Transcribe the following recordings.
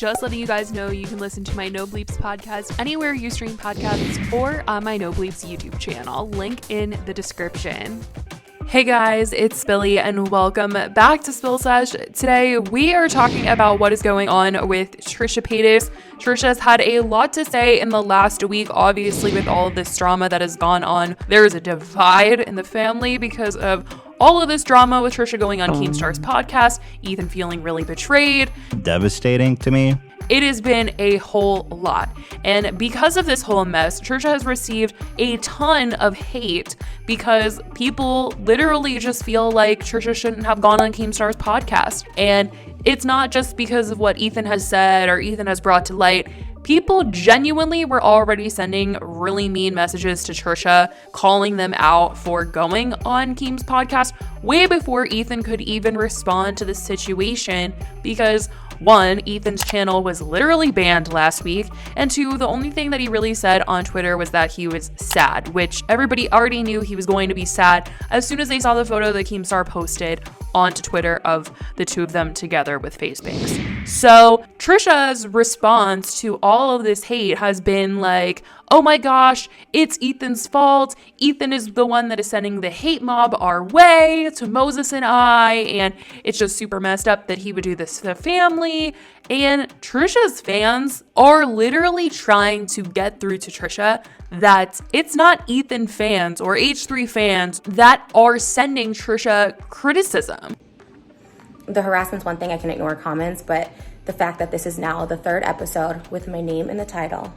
Just letting you guys know you can listen to my No Bleeps podcast anywhere you stream podcasts or on my No Bleeps YouTube channel. Link in the description. Hey guys, it's Billy and welcome back to Sesh. Today we are talking about what is going on with Trisha Paytas. Trisha's had a lot to say in the last week, obviously with all of this drama that has gone on. There is a divide in the family because of all of this drama with Trisha going on Keemstar's podcast, Ethan feeling really betrayed. Devastating to me. It has been a whole lot. And because of this whole mess, Trisha has received a ton of hate because people literally just feel like Trisha shouldn't have gone on Keemstar's podcast. And it's not just because of what Ethan has said or Ethan has brought to light. People genuinely were already sending really mean messages to Trisha, calling them out for going on Keem's podcast way before Ethan could even respond to the situation because one, Ethan's channel was literally banned last week, and two, the only thing that he really said on Twitter was that he was sad, which everybody already knew he was going to be sad as soon as they saw the photo that Keemstar posted onto Twitter of the two of them together with face bangs. So Trisha's response to all of this hate has been like, oh my gosh, it's Ethan's fault. Ethan is the one that is sending the hate mob our way to Moses and I, and it's just super messed up that he would do this to the family. And Trisha's fans are literally trying to get through to Trisha that it's not Ethan fans or H3 fans that are sending Trisha criticism. The harassment's one thing, I can ignore comments, but the fact that this is now the third episode with my name in the title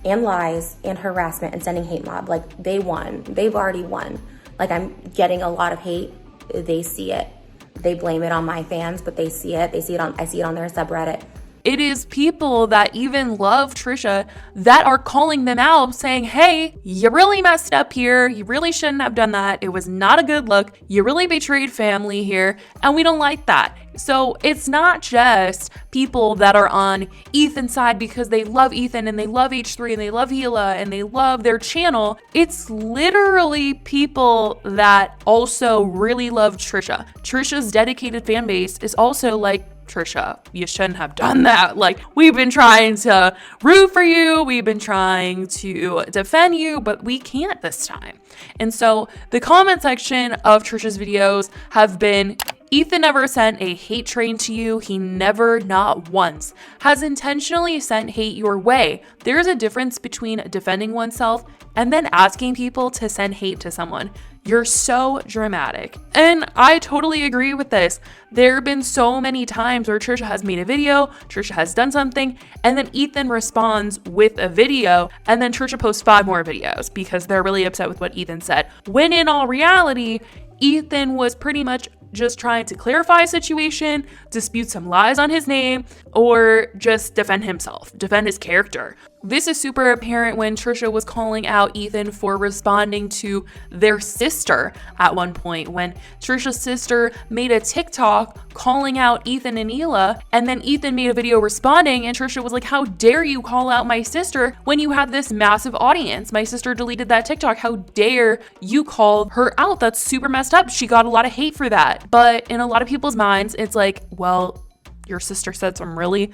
and lies and harassment and sending hate mob, like they won. They've already won. Like I'm getting a lot of hate. They see it. They blame it on my fans, but they see it. I see it on their subreddit. It is people that even love Trisha that are calling them out saying, hey, you really messed up here. You really shouldn't have done that. It was not a good look. You really betrayed family here, and we don't like that. So it's not just people that are on Ethan's side because they love Ethan and they love H3 and they love Hila and they love their channel. It's literally people that also really love Trisha. Trisha's dedicated fan base is also like, Trisha, you shouldn't have done that. Like, we've been trying to root for you. We've been trying to defend you, but we can't this time. And so the comment section of Trisha's videos have been, Ethan never sent a hate train to you. He never, not once, has intentionally sent hate your way. There's a difference between defending oneself and then asking people to send hate to someone. You're so dramatic. And I totally agree with this. There have been so many times where Trisha has made a video, Trisha has done something, and then Ethan responds with a video, and then Trisha posts 5 more videos because they're really upset with what Ethan said. When in all reality, Ethan was pretty much just trying to clarify a situation, dispute some lies on his name, or just defend himself, defend his character. This is super apparent when Trisha was calling out Ethan for responding to their sister at one point, when Trisha's sister made a TikTok calling out Ethan and Hila, and then Ethan made a video responding, and Trisha was like, how dare you call out my sister when you have this massive audience? My sister deleted that TikTok. How dare you call her out? That's super messed up. She got a lot of hate for that. But in a lot of people's minds, it's like, well, your sister said some really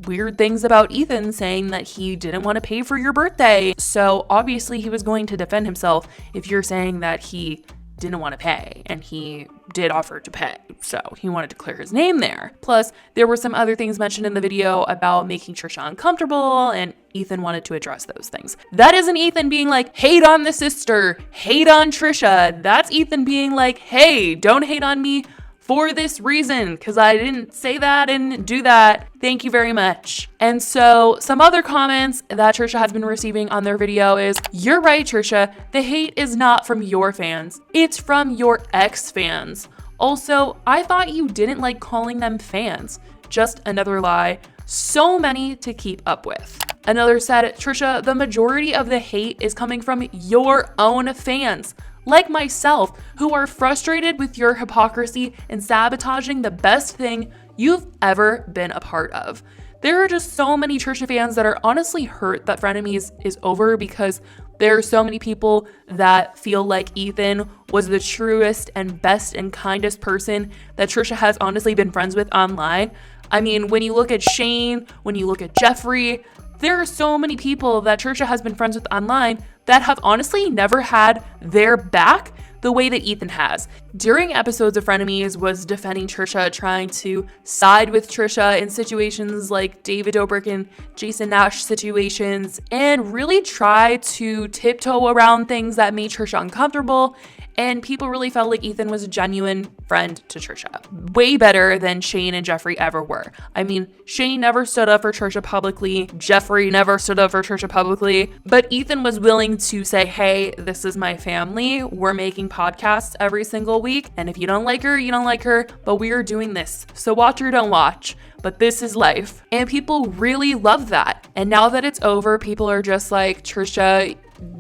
weird things about Ethan, saying that he didn't want to pay for your birthday. So obviously he was going to defend himself if you're saying that he didn't want to pay, and he did offer to pay. So he wanted to clear his name there. Plus, there were some other things mentioned in the video about making Trisha uncomfortable, and Ethan wanted to address those things. That isn't Ethan being like, hate on the sister, hate on Trisha. That's Ethan being like, hey, don't hate on me for this reason, because I didn't say that and do that. Thank you very much. And so some other comments that Trisha has been receiving on their video is, you're right, Trisha, the hate is not from your fans. It's from your ex fans. Also, I thought you didn't like calling them fans. Just another lie. So many to keep up with. Another said, Trisha, the majority of the hate is coming from your own fans, like myself, who are frustrated with your hypocrisy and sabotaging the best thing you've ever been a part of. There are just so many Trisha fans that are honestly hurt that Frenemies is over, because there are so many people that feel like Ethan was the truest and best and kindest person that Trisha has honestly been friends with online. I mean, when you look at Shane, when you look at Jeffrey, there are so many people that Trisha has been friends with online that have honestly never had their back the way that Ethan has. During episodes of Frenemies was defending Trisha, trying to side with Trisha in situations like David Dobrik and Jason Nash situations, and really try to tiptoe around things that made Trisha uncomfortable. And people really felt like Ethan was a genuine friend to Trisha. Way better than Shane and Jeffrey ever were. I mean, Shane never stood up for Trisha publicly. Jeffrey never stood up for Trisha publicly. But Ethan was willing to say, hey, this is my family. We're making podcasts every single week. And if you don't like her, you don't like her. But we are doing this. So watch or don't watch. But this is life. And people really love that. And now that it's over, people are just like, Trisha,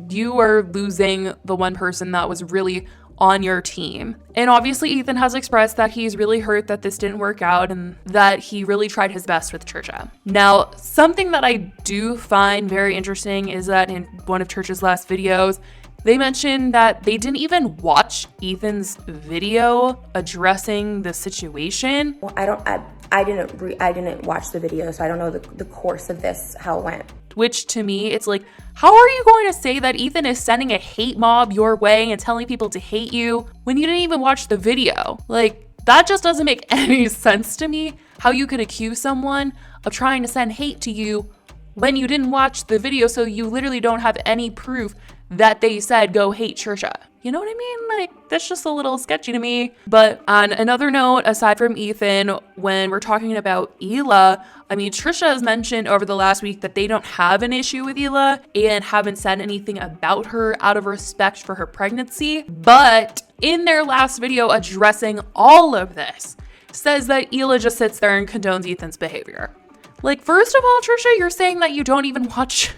you are losing the one person that was really on your team. And obviously Ethan has expressed that he's really hurt that this didn't work out and that he really tried his best with Trisha. Now, something that I do find very interesting is that in one of Trisha's last videos, they mentioned that they didn't even watch Ethan's video addressing the situation. Well, I didn't watch the video, so I don't know the course of this, how it went. Which to me, it's like, how are you going to say that Ethan is sending a hate mob your way and telling people to hate you when you didn't even watch the video? Like, that just doesn't make any sense to me, how you could accuse someone of trying to send hate to you when you didn't watch the video, so you literally don't have any proof that they said go hate Trisha. You know what I mean? Like, that's just a little sketchy to me. But on another note, aside from Ethan, when we're talking about Hila, I mean, Trisha has mentioned over the last week that they don't have an issue with Hila and haven't said anything about her out of respect for her pregnancy. But in their last video addressing all of this, says that Hila just sits there and condones Ethan's behavior. Like, first of all, Trisha, you're saying that you didn't even watch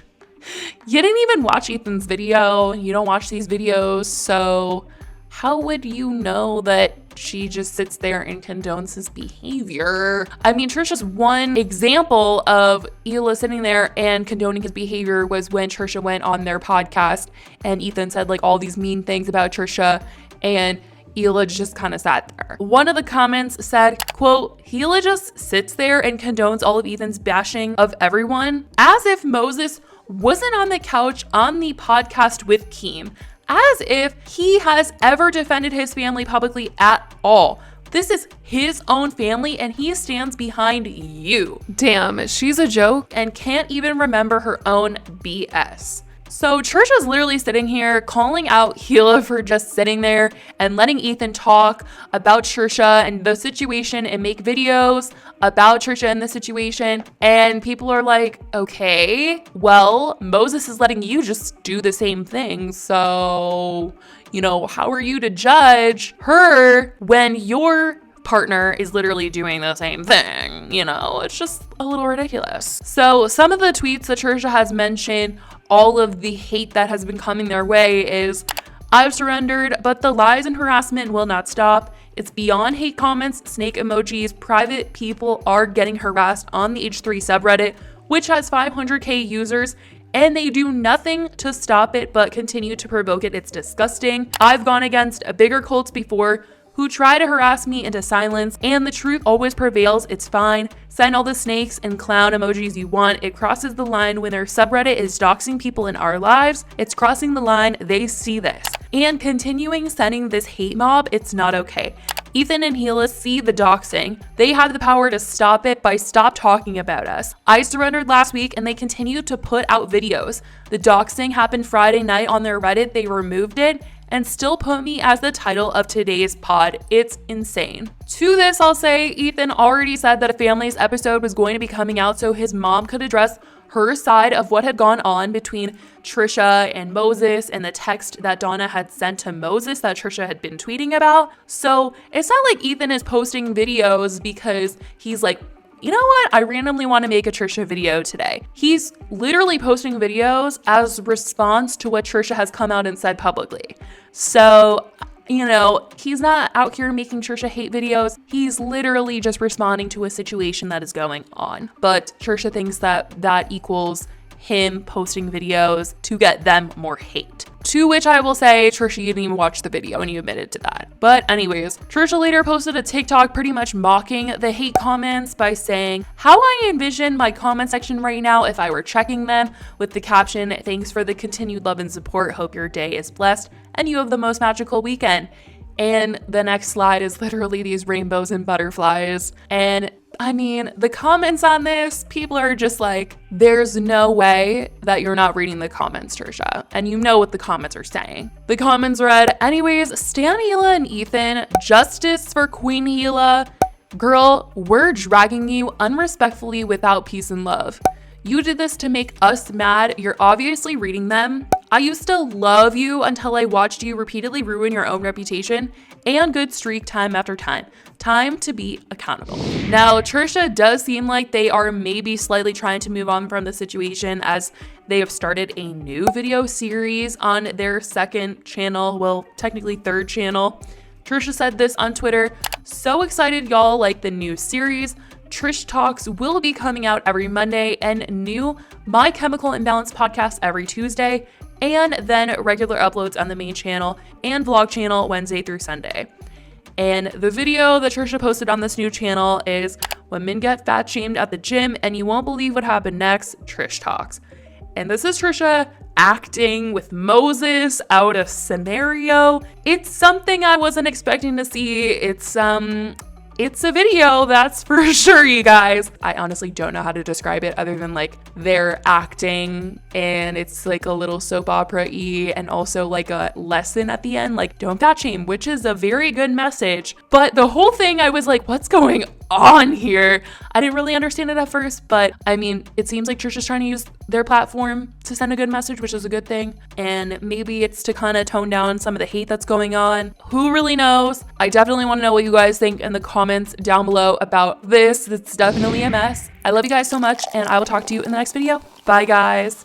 Ethan's video. You don't watch these videos. So how would you know that she just sits there and condones his behavior? I mean, Trisha's one example of Hila sitting there and condoning his behavior was when Trisha went on their podcast and Ethan said like all these mean things about Trisha, and Hila just kind of sat there. One of the comments said, quote, Hila just sits there and condones all of Ethan's bashing of everyone, as if Moses wasn't on the couch on the podcast with Keem, as if he has ever defended his family publicly at all. This is his own family and he stands behind you. Damn, she's a joke and can't even remember her own BS. So Trisha's literally sitting here calling out Hila for just sitting there and letting Ethan talk about Trisha and the situation and make videos about Trisha and the situation. And people are like, okay, well, Moses is letting you just do the same thing. So, you know, how are you to judge her when your partner is literally doing the same thing? You know, it's just a little ridiculous. So some of the tweets that Trisha has mentioned, all of the hate that has been coming their way is, I've surrendered, but the lies and harassment will not stop. It's beyond hate comments, snake emojis. Private people are getting harassed on the H3 subreddit, which has 500k users, and they do nothing to stop it but continue to provoke it. It's disgusting. I've gone against bigger cults before who try to harass me into silence, and the truth always prevails. It's fine. Send all the snakes and clown emojis you want. It crosses the line when their subreddit is doxing people in our lives. It's crossing the line. They see this. And continuing sending this hate mob, it's not okay. Ethan and Hila see the doxing. They have the power to stop it by stop talking about us. I surrendered last week and they continue to put out videos. The doxing happened Friday night on their Reddit. They removed it and still put me as the title of today's pod. It's insane. To this, I'll say Ethan already said that a family's episode was going to be coming out so his mom could address her side of what had gone on between Trisha and Moses and the text that Donna had sent to Moses that Trisha had been tweeting about. So it's not like Ethan is posting videos because he's like, you know what? I randomly want to make a Trisha video today. He's literally posting videos as response to what Trisha has come out and said publicly. So, you know, he's not out here making Trisha hate videos. He's literally just responding to a situation that is going on. But Trisha thinks that that equals him posting videos to get them more hate. To which I will say, Trisha, you didn't even watch the video and you admitted to that. But anyways, Trisha later posted a TikTok pretty much mocking the hate comments by saying, how I envision my comment section right now if I were checking them, with the caption, thanks for the continued love and support, hope your day is blessed and you have the most magical weekend. And the next slide is literally these rainbows and butterflies. And I mean, the comments on this, people are just like, there's no way that you're not reading the comments, Trisha. And you know what the comments are saying. The comments read, anyways, Stan Hila and Ethan, justice for Queen Hila. Girl, we're dragging you unrespectfully without peace and love. You did this to make us mad. You're obviously reading them. I used to love you until I watched you repeatedly ruin your own reputation and good streak time after time. Time to be accountable. Now, Trisha does seem like they are maybe slightly trying to move on from the situation, as they have started a new video series on their second channel, well, technically third channel. Trisha said this on Twitter, so excited y'all like the new series. Trish Talks will be coming out every Monday, and new My Chemical Imbalance podcast every Tuesday, and then regular uploads on the main channel and vlog channel Wednesday through Sunday. And the video that Trisha posted on this new channel is when men get fat shamed at the gym and you won't believe what happened next, Trish Talks. And this is Trisha acting with Moses out of scenario. It's something I wasn't expecting to see. It's a video, that's for sure, you guys. I honestly don't know how to describe it other than like they're acting and it's like a little soap opera-y and also like a lesson at the end, like don't fat shame, which is a very good message. But the whole thing, I was like, what's going on here? I didn't really understand it at first, but I mean, it seems like Trisha's trying to use their platform to send a good message, which is a good thing. And maybe it's to kind of tone down some of the hate that's going on. Who really knows? I definitely want to know what you guys think in the comments down below about this. It's definitely a mess. I love you guys so much, and I will talk to you in the next video. Bye, guys.